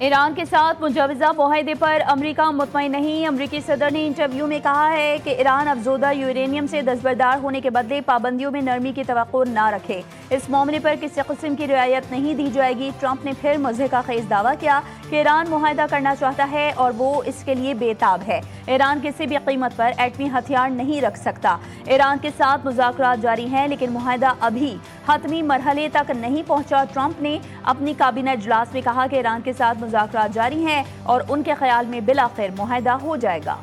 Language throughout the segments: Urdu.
ایران کے ساتھ مجوزہ معاہدے پر امریکہ مطمئن نہیں۔ امریکی صدر نے انٹرویو میں کہا ہے کہ ایران افزودہ یورینیم سے دستبردار ہونے کے بدلے پابندیوں میں نرمی کی توقع نہ رکھے۔ اس معاملے پر کسی قسم کی رعایت نہیں دی جائے گی۔ ٹرمپ نے پھر مضحکہ خیز دعویٰ کیا کہ ایران معاہدہ کرنا چاہتا ہے اور وہ اس کے لیے بے تاب ہے۔ ایران کسی بھی قیمت پر ایٹمی ہتھیار نہیں رکھ سکتا۔ ایران کے ساتھ مذاکرات جاری ہیں لیکن معاہدہ ابھی حتمی مرحلے تک نہیں پہنچا۔ ٹرمپ نے اپنی کابینہ اجلاس میں کہا کہ ایران کے ساتھ مذاکرات جاری ہیں اور ان کے خیال میں بالآخر معاہدہ ہو جائے گا۔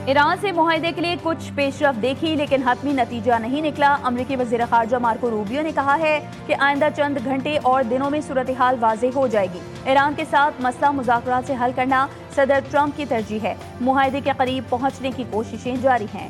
ایران سے معاہدے کے لیے کچھ پیش رفت دیکھی لیکن حتمی نتیجہ نہیں نکلا۔ امریکی وزیر خارجہ مارکو روبیو نے کہا ہے کہ آئندہ چند گھنٹے اور دنوں میں صورتحال واضح ہو جائے گی۔ ایران کے ساتھ مسئلہ مذاکرات سے حل کرنا صدر ٹرمپ کی ترجیح ہے۔ معاہدے کے قریب پہنچنے کی کوششیں جاری ہیں۔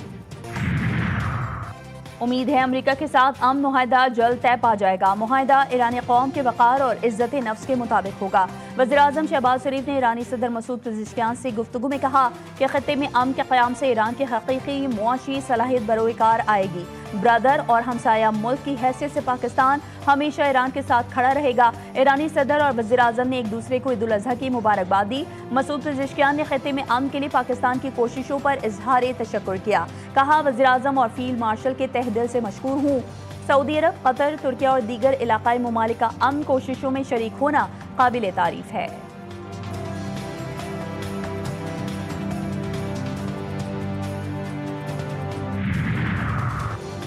امید ہے امریکہ کے ساتھ امن معاہدہ جلد طے پا جائے گا۔ معاہدہ ایرانی قوم کے وقار اور عزت نفس کے مطابق ہوگا۔ وزیراعظم شہباز شریف نے ایرانی صدر مسعود پزشکیان سے گفتگو میں کہا کہ خطے میں امن کے قیام سے ایران کی حقیقی معاشی صلاحیت بروئے کار آئے گی۔ برادر اور ہمسایہ ملک کی حیثیت سے پاکستان ہمیشہ ایران کے ساتھ کھڑا رہے گا۔ ایرانی صدر اور وزیراعظم نے ایک دوسرے کو عید الاضحیٰ کی مبارکباد دی۔ مسعود پزشکیان نے خطے میں امن کے لیے پاکستان کی کوششوں پر اظہار تشکر کیا۔ کہا وزیراعظم اور فیلڈ مارشل کے تہ دل سے مشکور ہوں۔ سعودی عرب، قطر، ترکیہ اور دیگر علاقائی ممالک کا امن کوششوں میں شریک ہونا قابل تعریف ہے۔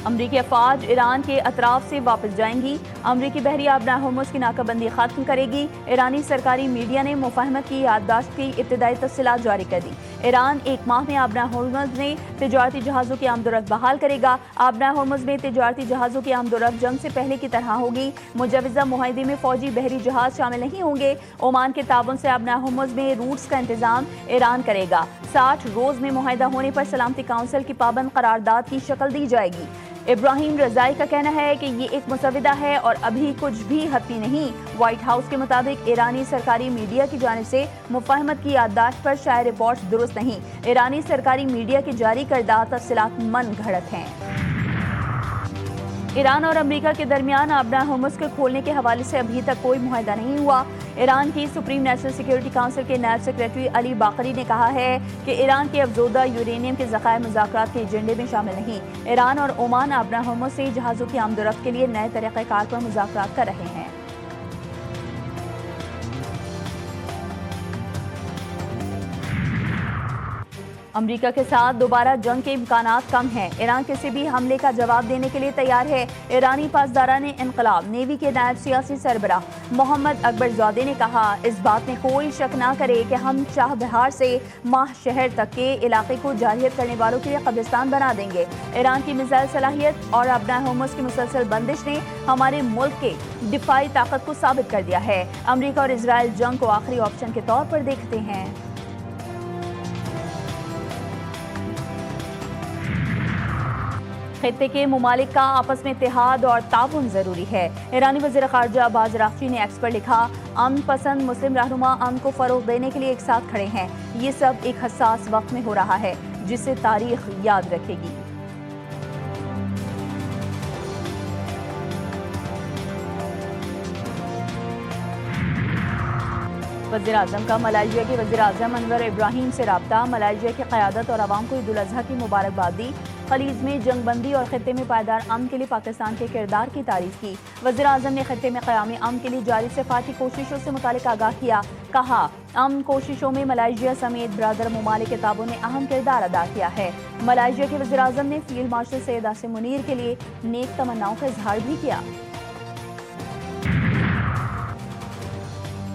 امریکی افواج ایران کے اطراف سے واپس جائیں گی۔ امریکی بحریہ آبنہ ہرمز کی ناکہ بندی ختم کرے گی۔ ایرانی سرکاری میڈیا نے مفاہمت کی یادداشت کی ابتدائی تفصیلات جاری کر دی۔ ایران ایک ماہ میں آبنہ ہرمز میں تجارتی جہازوں کی آمد و رفت بحال کرے گا۔ آبنہ ہرمز میں تجارتی جہازوں کی آمد و رفت جنگ سے پہلے کی طرح ہوگی۔ مجوزہ معاہدے میں فوجی بحری جہاز شامل نہیں ہوں گے۔ عمان کے تعاون سے آبنہ ہرمز میں روٹس کا انتظام ایران کرے گا۔ 60 روز میں معاہدہ ہونے پر سلامتی کونسل کی پابند قرارداد کی شکل دی جائے گی۔ ابراہیم رضائی کا کہنا ہے کہ یہ ایک مسودہ ہے اور ابھی کچھ بھی حتمی نہیں۔ وائٹ ہاؤس کے مطابق ایرانی سرکاری میڈیا کی جانب سے مفاہمت کی یادداشت پر شائع رپورٹس درست نہیں۔ ایرانی سرکاری میڈیا کی جاری کردہ تفصیلات من گھڑت ہیں۔ ایران اور امریکہ کے درمیان آبنہ ہرمز کے کھولنے کے حوالے سے ابھی تک کوئی معاہدہ نہیں ہوا۔ ایران کی سپریم نیشنل سیکیورٹی کونسل کے نائب سیکریٹری علی باقری نے کہا ہے کہ ایران کے افزودہ یورینیم کے ذخائر مذاکرات کے ایجنڈے میں شامل نہیں۔ ایران اور عمان آبنہ ہرمز سے جہازوں کی آمد و رفت کے لیے نئے طریقہ کار پر مذاکرات کر رہے ہیں۔ امریکہ کے ساتھ دوبارہ جنگ کے امکانات کم ہیں۔ ایران کسی بھی حملے کا جواب دینے کے لیے تیار ہے۔ ایرانی پاسداران انقلاب نیوی کے نائب سیاسی سربراہ محمد اکبر زادے نے کہا اس بات میں کوئی شک نہ کرے کہ ہم چاہ بہار سے ماہ شہر تک کے علاقے کو جارحیت کرنے والوں کے لیے قبرستان بنا دیں گے۔ ایران کی میزائل صلاحیت اور آبنہ ہرمز کی مسلسل بندش نے ہمارے ملک کے دفاعی طاقت کو ثابت کر دیا ہے۔ امریکہ اور اسرائیل جنگ کو آخری آپشن کے طور پر دیکھتے ہیں۔ خطے کے ممالک کا آپس میں اتحاد اور تعاون ضروری ہے۔ ایرانی وزیر خارجہ عباس اراغچی نے ایکس پر لکھا امن پسند مسلم رہنما امن کو فروغ دینے کے لیے ایک ساتھ کھڑے ہیں۔ یہ سب ایک حساس وقت میں ہو رہا ہے جسے تاریخ یاد رکھے گی۔ وزیراعظم کا ملائیشیا کے وزیراعظم انور ابراہیم سے رابطہ۔ ملائیشیا کی قیادت اور عوام کو عید الاضحیٰ کی مبارکباد دی۔ خلیج میں جنگ بندی اور خطے میں پائیدار امن کے لیے پاکستان کے کردار کی تعریف کی۔ وزیراعظم نے خطے میں قیام امن کے لیے جاری سفارتی کوششوں سے متعلق آگاہ کیا۔ کہا امن کوششوں میں ملائیشیا سمیت برادر ممالک کے تعاون نے اہم کردار ادا کیا ہے۔ ملائیشیا کے وزیراعظم نے فیلڈ مارشل سید عاصم منیر کے لیے نیک تمناؤں کا اظہار بھی کیا۔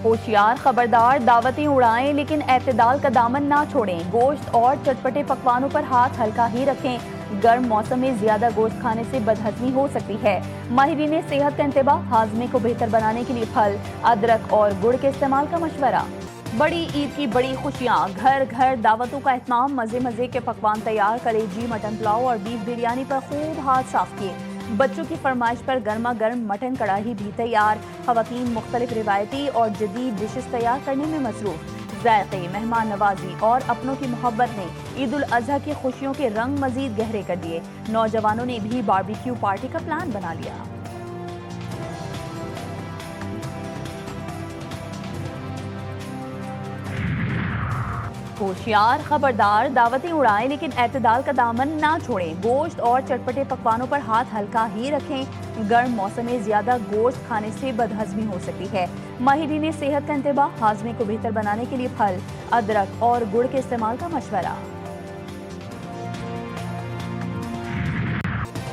ہوشیار، خبردار، دعوتیں اڑائیں لیکن اعتدال کا دامن نہ چھوڑیں۔ گوشت اور چٹپٹے پکوانوں پر ہاتھ ہلکا ہی رکھیں۔ گرم موسم میں زیادہ گوشت کھانے سے بدہضمی ہو سکتی ہے۔ ماہرین صحت کا انتباہ، ہاضمے کو بہتر بنانے کے لیے پھل، ادرک اور گڑ کے استعمال کا مشورہ۔ بڑی عید کی بڑی خوشیاں، گھر گھر دعوتوں کا اہتمام، مزے مزے کے پکوان تیار، کلیجی، مٹن پلاؤ اور بیف بریانی پر خوب ہاتھ صاف کیے۔ بچوں کی فرمائش پر گرما گرم مٹن کڑھائی بھی تیار۔ خواتین مختلف روایتی اور جدید ڈشز تیار کرنے میں مصروف۔ ذائقے، مہمان نوازی اور اپنوں کی محبت نے عید الاضحیٰ کی خوشیوں کے رنگ مزید گہرے کر دیے۔ نوجوانوں نے بھی باربیکیو پارٹی کا پلان بنا لیا۔ ہوشیار، خبردار، دعوتیں اڑائیں لیکن اعتدال کا دامن نہ چھوڑیں۔ گوشت اور چٹپٹے پکوانوں پر ہاتھ ہلکا ہی رکھیں۔ گرم موسم میں زیادہ گوشت کھانے سے بدہضمی ہو سکتی ہے۔ ماہرین صحت کا انتباہ، ہاضمے کو بہتر بنانے کے لیے پھل، ادرک اور گڑ کے استعمال کا مشورہ۔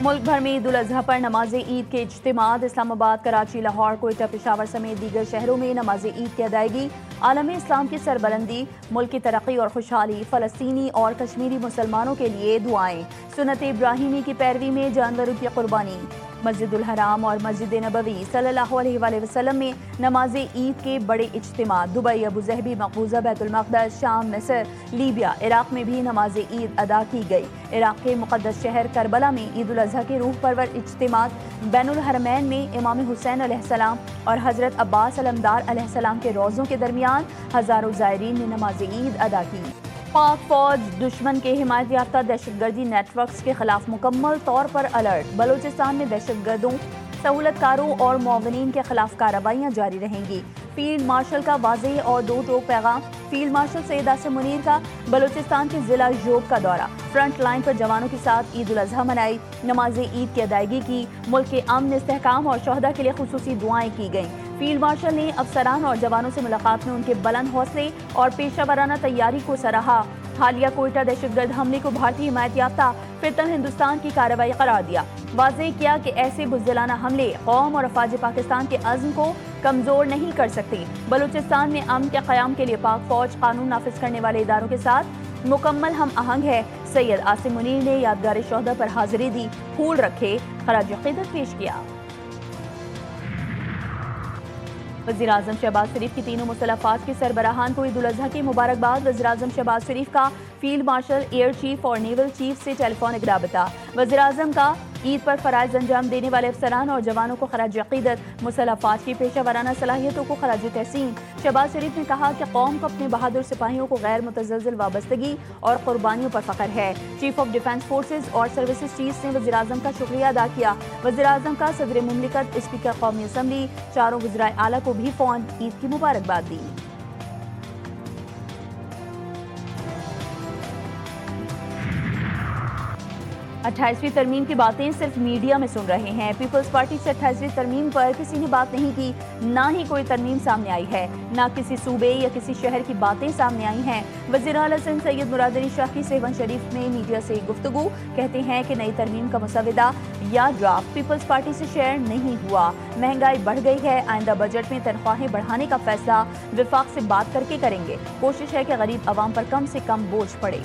ملک بھر میں عید الاضحیٰ پر نماز عید کے اجتماعات، اسلام آباد، کراچی، لاہور، کوئٹہ، پشاور سمیت دیگر شہروں میں نماز عید کی ادائیگی۔ عالم اسلام کی سربلندی، ملک کی ترقی اور خوشحالی، فلسطینی اور کشمیری مسلمانوں کے لیے دعائیں۔ سنت ابراہیمی کی پیروی میں جانوروں کی قربانی۔ مسجد الحرام اور مسجد نبوی صلی اللہ علیہ وآلہ وسلم میں نماز عید کے بڑے اجتماعات۔ دبئی، ابوظہبی، مقبوضہ بیت المقدس، شام، مصر، لیبیا، عراق میں بھی نماز عید ادا کی گئی۔ عراق کے مقدس شہر کربلا میں عید الاضحیٰ کے روح پرور اجتماعات۔ بین الحرمین میں امام حسین علیہ السلام اور حضرت عباس علمدار علیہ السلام کے روضوں کے درمیان ہزاروں زائرین نے نماز عید ادا کی۔ پاک فوج دشمن کے حمایت یافتہ دہشت گردی نیٹ ورکس کے خلاف مکمل طور پر الرٹ۔ بلوچستان میں دہشت گردوں، سہولت کاروں اور معاونین کے خلاف کارروائیاں جاری رہیں گی۔ فیلڈ مارشل کا واضح اور دو ٹوک پیغام۔ فیلڈ مارشل سید عاصم منیر کا بلوچستان کے ضلع ژوب کا دورہ۔ فرنٹ لائن پر جوانوں کے ساتھ عید الاضحیٰ منائی، نماز عید کی ادائیگی کی۔ ملک کے امن، استحکام اور شہداء کے لیے خصوصی دعائیں کی گئیں۔ فیلڈ مارشل نے افسران اور جوانوں سے ملاقات میں ان کے بلند حوصلے اور پیشہ ورانہ تیاری کو سراہا۔ حالیہ کوئٹہ دہشت گرد حملے کو بھارتی حمایت یافتہ فتن ہندوستان کی کارروائی قرار دیا۔ واضح کیا کہ ایسے بزدلانہ حملے قوم اور افواج پاکستان کے عزم کو کمزور نہیں کر سکتے۔ بلوچستان میں امن کے قیام کے لیے پاک فوج قانون نافذ کرنے والے اداروں کے ساتھ مکمل ہم آہنگ ہے۔ سید عاصم منیر نے یادگار شہداء پر حاضری دی، پھول رکھے، خراج عقیدت پیش کیا۔ وزیراعظم شہباز شریف کی تینوں مسلح افواج کے سربراہان کو عید الاضحیٰ کی مبارکباد۔ وزیراعظم شہباز شریف کا فیلڈ مارشل، ایئر چیف اور نیول چیف سے ٹیلی فونک رابطہ۔ وزیراعظم کا عید پر فرائض انجام دینے والے افسران اور جوانوں کو خراج عقیدت، مسلح افواج کی پیشہ ورانہ صلاحیتوں کو خراج تحسین۔ شہباز شریف نے کہا کہ قوم کو اپنے بہادر سپاہیوں کو غیر متزلزل وابستگی اور قربانیوں پر فخر ہے۔ چیف آف ڈیفنس فورسز اور سروسز چیفز نے وزیراعظم کا شکریہ ادا کیا۔ وزیراعظم کا صدر مملکت، اسپیکر قومی اسمبلی، چاروں وزرائے اعلیٰ کو بھی فون عید کی مبارکباد دی۔ 28ویں ترمیم کی باتیں صرف میڈیا میں سن رہے ہیں۔ پیپلز پارٹی سے 28ویں ترمیم پر کسی نے بات نہیں کی، نہ ہی کوئی ترمیم سامنے آئی ہے، نہ کسی صوبے یا کسی شہر کی باتیں سامنے آئی ہیں۔ وزیر اعلیٰ سندھ سید مراد علی شاہ کی سیون شریف میں میڈیا سے گفتگو، کہتے ہیں کہ نئی ترمیم کا مسودہ یا ڈرافٹ پیپلز پارٹی سے شیئر نہیں ہوا۔ مہنگائی بڑھ گئی ہے، آئندہ بجٹ میں تنخواہیں بڑھانے کا فیصلہ وفاق سے بات کر کے کریں گے۔ کوشش ہے کہ غریب عوام پر کم سے کم بوجھ پڑے۔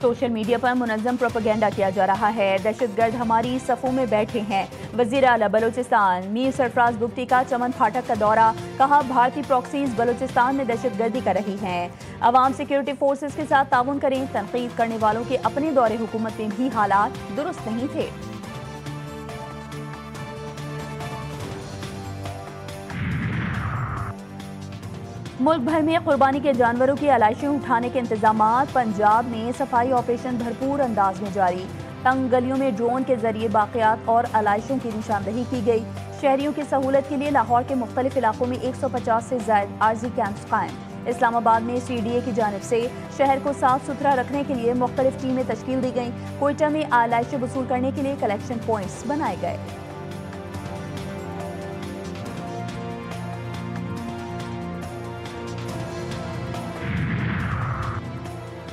سوشل میڈیا پر منظم پروپیگنڈا کیا جا رہا ہے، دہشت گرد ہماری صفوں میں بیٹھے ہیں۔ وزیر اعلیٰ بلوچستان میر سرفراز بگٹی کا چمن پھاٹک کا دورہ، کہا بھارتی پراکسیز بلوچستان میں دہشت گردی کر رہی ہیں، عوام سیکیورٹی فورسز کے ساتھ تعاون کریں۔ تنقید کرنے والوں کے اپنے دور حکومت میں بھی حالات درست نہیں تھے۔ ملک بھر میں قربانی کے جانوروں کی علائشیں اٹھانے کے انتظامات۔ پنجاب میں صفائی آپریشن بھرپور انداز میں جاری، تنگ گلیوں میں ڈرون کے ذریعے باقیات اور علائشوں کی نشاندہی کی گئی۔ شہریوں کی سہولت کے لیے لاہور کے مختلف علاقوں میں 150 سے زائد عارضی کیمپس قائم۔ اسلام آباد میں سی ڈی اے کی جانب سے شہر کو صاف ستھرا رکھنے کے لیے مختلف ٹیمیں تشکیل دی گئیں۔ کوئٹہ میں علائشیں وصول کرنے کے لیے کلیکشن پوائنٹس بنائے گئے۔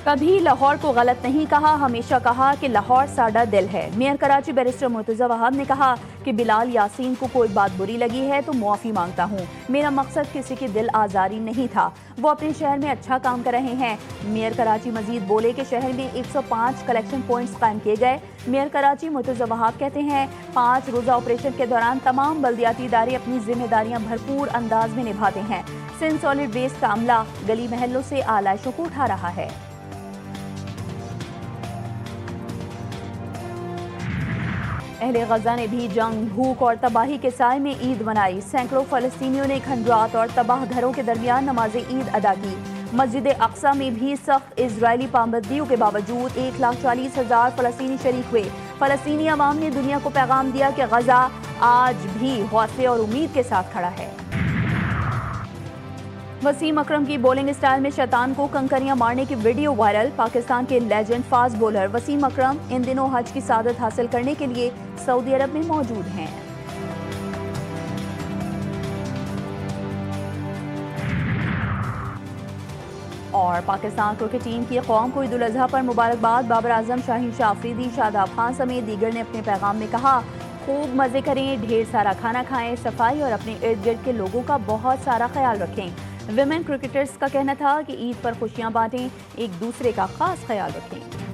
کبھی لاہور کو غلط نہیں کہا، ہمیشہ کہا کہ لاہور ساڈا دل ہے۔ میئر کراچی بیرسٹر مرتضی وہاب نے کہا کہ بلال یاسین کو کوئی بات بری لگی ہے تو معافی مانگتا ہوں، میرا مقصد کسی کی دل آزاری نہیں تھا، وہ اپنے شہر میں اچھا کام کر رہے ہیں۔ میئر کراچی مزید بولے کہ شہر میں 105 کلیکشن پوائنٹس قائم کیے گئے۔ میئر کراچی مرتضی وہاب کہتے ہیں 5 روزہ آپریشن کے دوران تمام بلدیاتی ادارے اپنی ذمہ داریاں بھرپور انداز میں نبھاتے ہیں۔ سندھ سالڈ ویسٹ کا عملہ گلی محلوں سے علائشوں کو اٹھا رہا ہے۔ اہل غزہ نے بھی جنگ، بھوک اور تباہی کے سائے میں عید منائی۔ سینکڑوں فلسطینیوں نے کھنڈرات اور تباہ گھروں کے درمیان نماز عید ادا کی۔ مسجد اقصیٰ میں بھی سخت اسرائیلی پابندیوں کے باوجود 1,40,000 فلسطینی شریک ہوئے۔ فلسطینی عوام نے دنیا کو پیغام دیا کہ غزہ آج بھی حوصلے اور امید کے ساتھ کھڑا ہے۔ وسیم اکرم کی بولنگ سٹائل میں شیطان کو کنکریاں مارنے کی ویڈیو وائرل۔ پاکستان کے legend fast bowler Wasim Akram ان دنوں حج کی سعادت حاصل کرنے کے لیے سعودی عرب میں موجود ہیں۔ اور پاکستان کرکٹ ٹیم کی قوم کو عید الاضحیٰ پر مبارکباد۔ بابر اعظم، شاہین شاہ آفریدی، شاداب خان سمیت دیگر نے اپنے پیغام میں کہا، خوب مزے کریں، ڈھیر سارا کھانا کھائیں، صفائی اور اپنے ارد گرد کے لوگوں کا بہت سارا خیال رکھیں۔ ویمن کرکٹرز کا کہنا تھا کہ عید پر خوشیاں بانٹیں، ایک دوسرے کا خاص خیال رکھیں۔